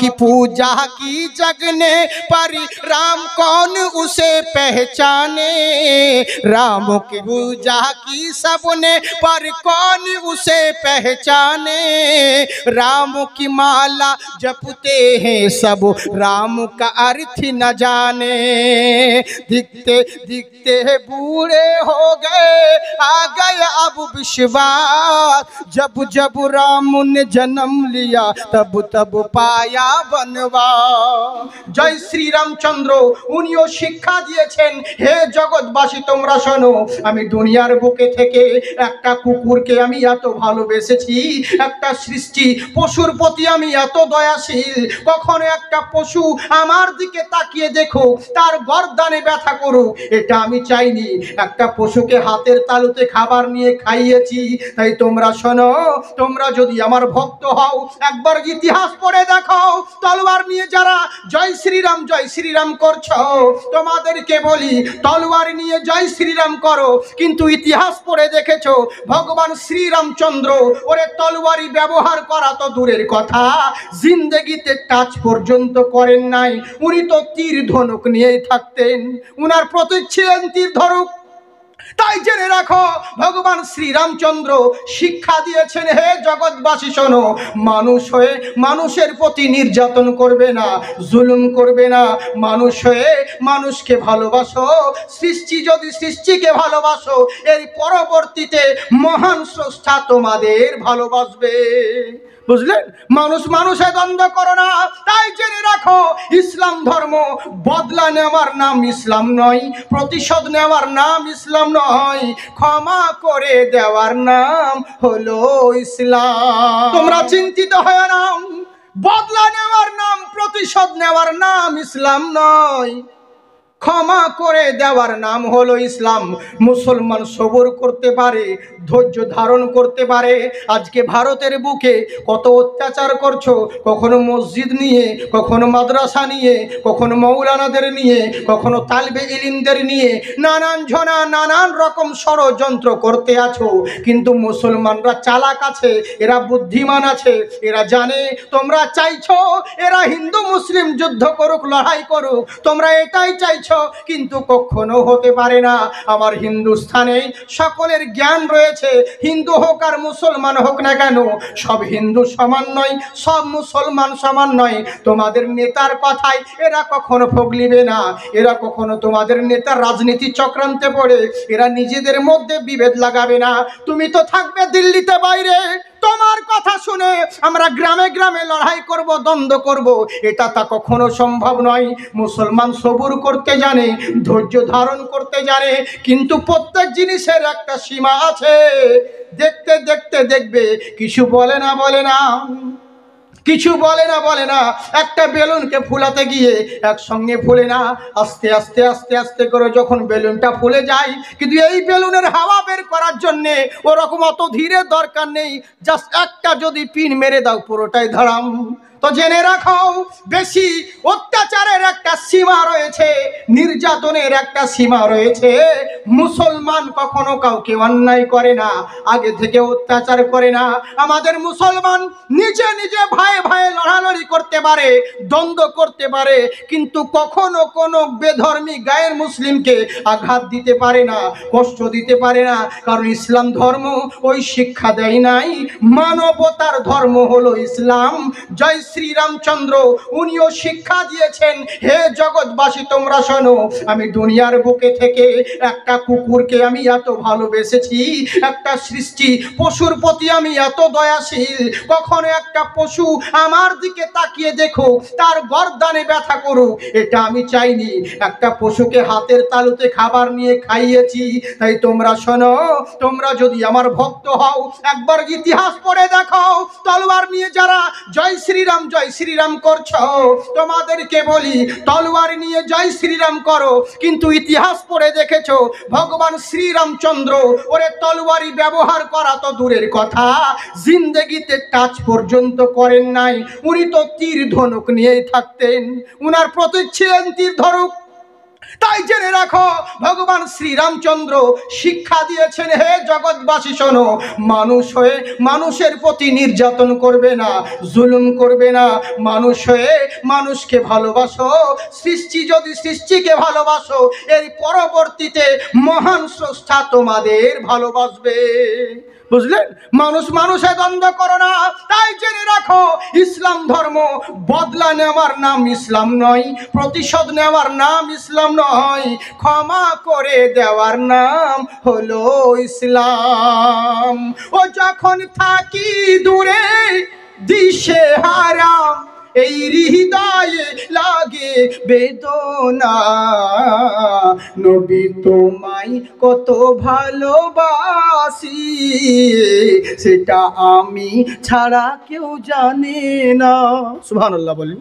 की पूजा की जगने पर राम कौन उसे पहचाने, राम की पूजा की सबने पर कौन उसे पहचाने, राम की माला जपते हैं सब राम का अर्थ न जाने, दिखते दिखते बूढ़े हो गए आ गया अब विश्वास, जब जब राम ने जन्म लिया तब तब पाया बनवास। जय श्री रामचंद्र उनिও শিক্ষা দিয়েছেন, হে জগৎবাসী তোমরা শোনো, আমি দুনিয়ার বুকে থেকে একটা কুকুরকে আমি এত ভালোবেসেছি, একটা সৃষ্টি পশুর প্রতি আমি এত দয়াশীল, কখনো একটা পশু আমার দিকে তাকিয়ে দেখো তার গর্দানে ব্যথা করুক এটা আমি চাইনি, একটা পশুকে হাতের তালুতে খাবার নিয়ে খাইয়েছি। তাই তোমরা শোনো, তোমরা যদি আমার ভক্ত হও একবার ইতিহাস পড়ে দেখো, তলোয়ার নিয়ে যারা জয় শ্রীরাম করছো তোমাদেরকে বলি তলোয়ার নিয়ে জয় শ্রীরাম করো, কিন্তু ইতিহাস পড়ে দেখেছো ভগবান শ্রীরামচন্দ্র ওরে তলোয়ারি ব্যবহার করা তো দূরের কথা, জিন্দেগিতে টাচ পর্যন্ত করেন নাই, উনি তো তীর ধনুক নিয়েই থাকতেন, উনার প্রতীক ছিলেন তীর ধনুক। তাই জেনে রাখো ভগবান শ্রীরামচন্দ্র শিক্ষা দিয়েছেন, হে জগৎবাসী শোনো, মানুষ হয়ে মানুষের প্রতি নির্যাতন করবে না, জুলুম করবে না, মানুষ হয়ে মানুষকে ভালোবাসো, সৃষ্টি যদি সৃষ্টিকে ভালোবাসো এর পরবর্তীতে মহান স্রষ্টা তোমাদের ভালোবাসবে। বুঝলেন, মানুষ মানুষে দ্বন্দ্ব করো না। তাই জেনে রাখো ইসলাম ধর্ম বদলা নেওয়ার নাম ইসলাম নয়, প্রতিশোধ নেওয়ার নাম ইসলাম নয়, ক্ষমা করে দেওয়ার নাম হলো ইসলাম। তোমরা চিন্তিত হয় না, বদলা নেওয়ার নাম প্রতিশোধ নেওয়ার নাম ইসলাম নয়, ক্ষমা করে দেওয়ার নাম হলো ইসলাম। মুসলমান সবর করতে পারে, ধৈর্য ধারণ করতে পারে। আজকে ভারতের বুকে কত অত্যাচার করছো, কখনো মসজিদ নিয়ে, কখনো মাদ্রাসা নিয়ে, কখনো মৌলানাদের নিয়ে, কখনো তালবে ইলিমদের নিয়ে নানান জনা নানান রকম ষড়যন্ত্র করতে আছো, কিন্তু মুসলমানরা চালাক আছে, এরা বুদ্ধিমান আছে, এরা জানে তোমরা চাইছো এরা হিন্দু মুসলিম যুদ্ধ করুক, লড়াই করুক, তোমরা এটাই চাইছো, কিন্তু কখনো হতে পারে না। আমার হিন্দুস্থানে সকলের জ্ঞান রয়েছে, হিন্দু হোক আর মুসলমান হোক না কেন, সব হিন্দু সমান নয়, সব মুসলমান সমান নয়। তোমাদের নেতার কথায় এরা কখনো ফগলিবে না, এরা কখনো তোমাদের নেতার রাজনীতি চক্রান্তে পড়ে এরা নিজেদের মধ্যে বিভেদ লাগাবে না। তুমি তো থাকবে দিল্লিতে বাইরে, তোমার কথা শুনে আমরা গ্রামে গ্রামে লড়াই করব, দ্বন্দ্ব করব, এটা তা কখনো সম্ভব নয়। মুসলমান সবুর করতে জানে, ধৈর্য ধারণ করতে জানে, কিন্তু প্রত্যেক জিনিসের একটা সীমা আছে। দেখতে দেখতে দেখবে কিছু বলে না কিছু বলে না, একটা বেলুনকে ফুলাতে গিয়ে একসঙ্গে ফুলে না, আস্তে আস্তে আস্তে আস্তে করে যখন বেলুনটা ফুলে যায়, কিন্তু এই বেলুনের হাওয়া বের করার জন্যে ওরকম অত ধীরে দরকার নেই, জাস্ট একটা যদি পিন মেরে দাও পুরোটাই ধরাম। তো জেনে রাখো বেশি অত্যাচারের একটা সীমা রয়েছে, নির্যাতনের একটা সীমা রয়েছে। মুসলমান কখনো কাউকে অন্যায় করে না, আগে থেকে অত্যাচার করে না। আমাদের মুসলমান নিজে নিজে ভাই ভাই লড়ালড়ি করতে পারে, দ্বন্দ্ব করতে পারে, কিন্তু কখনো কোনো বেধর্মী গায়ের মুসলিমকে আঘাত দিতে পারে না, কষ্ট দিতে পারে না, কারণ ইসলাম ধর্ম ওই শিক্ষা দেয় নাই। মানবতার ধর্ম হলো ইসলাম। জয় শ্রীরামচন্দ্র উনিও শিক্ষা দিয়েছেন, হে জগৎবাসী তোমরা শোনো, আমি দুনিয়ার বুকে থেকে একটা কুকুরকে আমি এত ভালোবেসেছি, একটা সৃষ্টি পশুর প্রতি আমি এত দয়াশীল, কখনো একটা পশু আমার দিকে তাকিয়ে দেখো তার গর্দানে ব্যথা করুক এটা আমি চাইনি, একটা পশুকে হাতের তালুতে খাবার নিয়ে খাইয়েছি। তাই তোমরা শোনো, তোমরা যদি আমার ভক্ত হও একবার ইতিহাস পড়ে দেখো, তলোয়ার নিয়ে যারা জয় শ্রীরাম করছো তোমাদেরকে বলি তলোয়ার নিয়ে জয় শ্রীরাম করো, কিন্তু ইতিহাস পড়ে দেখেছো ভগবান শ্রীরামচন্দ্র ওরে তলোয়ারি ব্যবহার করা তো দূরের কথা, জিন্দেগিতে টাচ পর্যন্ত করেন নাই, উনি তো তীর ধনুক নিয়েই থাকতেন, উনার প্রতীক ছিলেন তীর ধনুক। তাই জেনে রাখো, ভগবান শ্রীরামচন্দ্র শিক্ষা দিয়েছেন, হে জগৎবাসী শোনো, মানুষ হয়ে মানুষের প্রতি নির্যাতন করবে না, জুলুম করবে না, মানুষ হয়ে মানুষকে ভালোবাসো। সৃষ্টি যদি সৃষ্টিকে ভালোবাসো, এর পরবর্তীতে মহান স্রষ্টা তোমাদের ভালোবাসবে। বুঝলেন? মানুষ মানুষে দ্বন্দ্ব করো না। তাই জেনে রাখো, ইসলাম ধর্ম বদলা নেওয়ার নাম ইসলাম নয়, প্রতিশোধ নেওয়ার নাম ইসলাম নয়, ক্ষমা করে দেওয়ার নাম হলো ইসলাম। ও যখন থাকি দূরে দিশে হারাম, এই হৃদয়ে লাগে বেদনা, নবী তোমায় কত ভালোবাসি, সেটা আমি ছাড়া কেউ জানে না। সুবহানাল্লাহ বলি।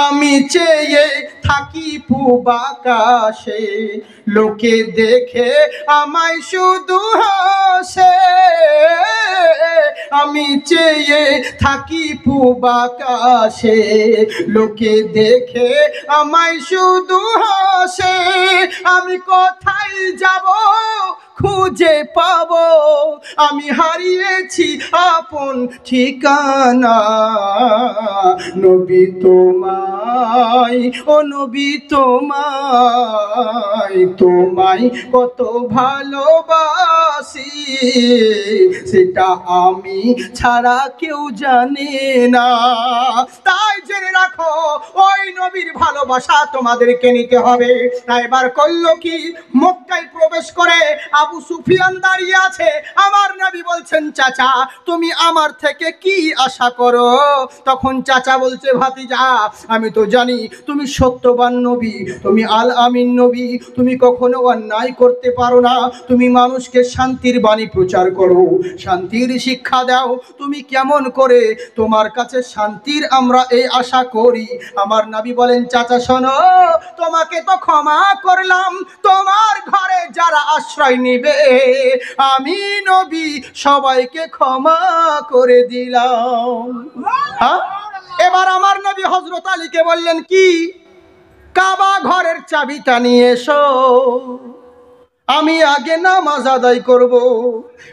আমি চেয়ে থাকি পূব আকাশে, লোকে দেখে আমায় শুধু হাসে। আমি চেয়ে থাকি পূব আকাশে, লোকে দেখে আমায় শুধু হাসে। আমি কোথায় যাব খুঁজে পাবো, আমি হারিয়েছি আপন ঠিকানা, নবী তোমায়, ও নবী তোমায়, তোমায় কত ভালোবাসি, সেটা আমি ছাড়া কেউ জানে না। তাই জেনে রাখো, ওই নবীর ভালোবাসা তোমাদেরকে নিতে হবে। তাই এবার করলো কি, মক্কায় প্রবেশ করে আবু সুফিয়ান দাঁড়িয়ে আছে। আমার নবী বলছেন, চাচা তুমি আমার থেকে কি আশা করো? তখন চাচা বলছে, ভাতিজা আমি তো জানি তুমি সত্যবান নবী, তুমি আল আমিন নবী, তুমি কখনো অন্যায় করতে পারো না, তুমি মানুষকে শান্তির বাণী প্রচার করো, শান্তির শিক্ষা দাও, তুমি কেমন করে তোমার কাছে শান্তির আমরা এই আশা করি। আমার নবী বলেন, চাচা শোনো, তোমাকে তো ক্ষমা করলাম, তোমার ঘরে যারা আশ্রয় নিবে আমি নবী সবাইকে ক্ষমা করে দিলাম। হ্যাঁ, এবার আমার নবী হযরত আলীকে বললেন, কি? কাবা ঘরের চাবিটা নিয়ে এসো, আমি আগে নামাজ আদায় করব।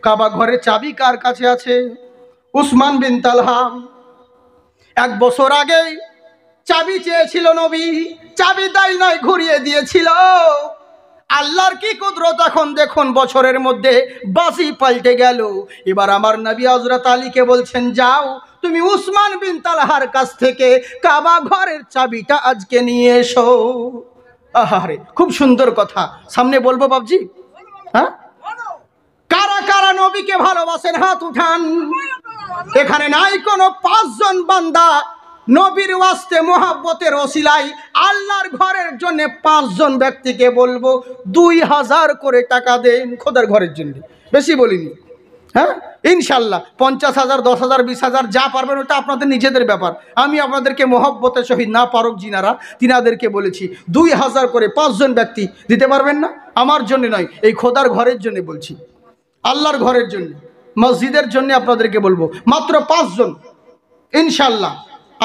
কাবা ঘরের চাবি কার কাছে আছে? উসমান বিন তালহা। 1 বছর আগে চাবি চেয়েছিল নবী, চাবি তাই নয়, ঘুরিয়ে দিয়েছিল। আল্লাহর কি কুদরত! এখন দেখুন, বছরের মধ্যে বাসি পাল্টে গেল। এবার আমার নবী হযরত আলীকে বলছেন, যাও তুমি উসমান বিন তালহার কাছ থেকে কাবা ঘরের চাবিটা আজকে নিয়ে এসো। আহারে, খুব সুন্দর কথা, সামনে বলবো বাবজি। হ্যাঁ, কারা কারা নবীকে ভালোবাসেন হাত উঠান। এখানে নাই কোনো 5 জন বান্দা নবীর ওয়াস্তে মোহাব্বতের ওসিলায় আল্লাহর ঘরের জন্য 5 জন ব্যক্তিকে বলবো 2000 করে টাকা দেন খোদার ঘরের জন্য। বেশি বলিনি। হ্যাঁ, ইনশাল্লাহ 50,000, 10,000, 20,000 যা পারবেন ওটা আপনাদের নিজেদের ব্যাপার। আমি আপনাদেরকে মোহব্বতের সহিত না পারক জিনারা তিনাদেরকে বলেছি 2000 করে 5 জন ব্যক্তি দিতে পারবেন না? আমার জন্য নয়, এই খোদার ঘরের জন্য বলছি, আল্লাহর ঘরের জন্য, মসজিদের জন্য আপনাদেরকে বলবো, মাত্র 5 জন ইনশাল্লাহ।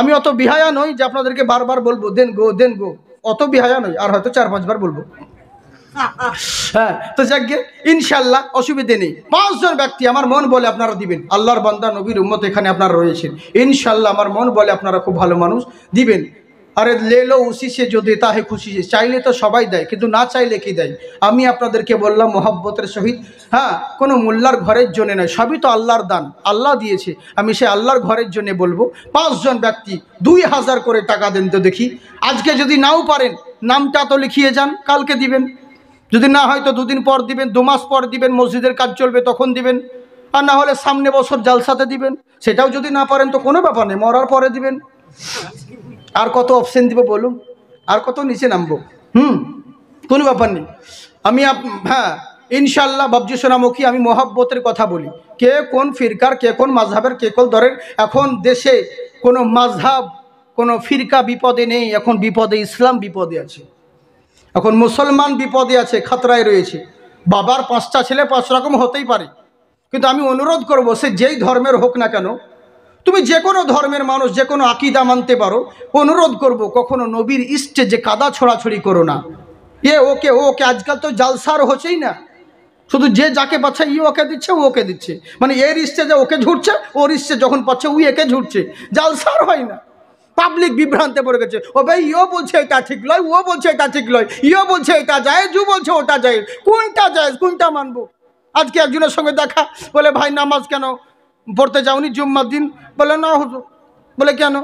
আমি অত বিহায়া নই যে আপনাদেরকে বারবার বলবো দেন গো দেন গো, অত বিহায়া নই, আর হয়তো 4-5 বার বলবো। হ্যাঁ, তো যাকে ইনশাল্লাহ অসুবিধে নেই। 5 জন ব্যক্তি আমার মন বলে আপনারা দিবেন। আল্লাহর বান্দা নবীর উম্মত এখানে আপনারা রয়েছেন, ইনশাল্লাহ আমার মন বলে আপনারা খুব ভালো মানুষ, দিবেন। আরে লে লো উসি সে যদি তাহে খুশি সে, চাইলে তো সবাই দেয়, কিন্তু না চাইলে কি দেয়? আমি আপনাদেরকে বললাম মোহব্বতের সহিত, হ্যাঁ, কোনো মোল্লার ঘরের জন্য নয়, সবই তো আল্লাহর দান, আল্লাহ দিয়েছে। আমি সে আল্লাহর ঘরের জন্য বলবো 5 জন ব্যক্তি 2000 করে টাকা দেন তো দেখি। আজকে যদি নাও পারেন নামটা তো লিখিয়ে যান, কালকে দিবেন, যদি না হয় তো 2 দিন পর দিবেন, 2 মাস পর দিবেন, মসজিদের কাজ চলবে তখন দিবেন, আর না হলে সামনে বছর জালসাতে দিবেন। সেটাও যদি না পারেন তো কোনো ব্যাপার নেই, মরার পরে দিবেন। আর কত অপশন দিব বলুন? আর কত নিচে নামবো? কোনো ব্যাপার নেই। আমি হ্যাঁ ইনশাল্লাহ বাবজি সোনামুখী, আমি মোহাব্বতের কথা বলি। কে কোন ফিরকার, কে কোন মাযহাবের, কে কোন দরের, এখন দেশে কোনো মাযহাব, কোনো ফিরকা বিপদে নেই, এখন বিপদে ইসলাম বিপদে আছে, এখন মুসলমান বিপদে আছে, খাতরায় রয়েছে। বাবার 5টা ছেলে 5 রকম হতেই পারে, কিন্তু আমি অনুরোধ করব, সে যেই ধর্মের হোক না কেন, তুমি যে কোনো ধর্মের মানুষ, যে কোনো আকিদা মানতে পারো, অনুরোধ করব কখনো নবীর স্টেজে কাদা ছড়াছড়ি করো না। ওকে ওকে, আজকাল তো জালসার হচ্ছেই না, শুধু যে যাকে পাচ্ছে ওকে দিচ্ছে, ও ওকে দিচ্ছে, মানে এর স্টেজে ওকে ঝুটছে, ওর স্টেজ যখন পাচ্ছে একে ঝুটছে, জালসার হয় না। পাবলিক বিভ্রান্তে পড়ে গেছে, ও ভাই বলছে এটা ঠিক লয়, ও বলছে এটা ঠিক লয়, বলছে এটা যায়, বলছে ওটা যায়, কোনটা যায়, কোনটা মানবো? আজকে একজনের সঙ্গে দেখা, বলে ভাই নামাজ কেন পড়তে যাওনি জুম্মার দিন? বলে না হুজুর। বলে কেন?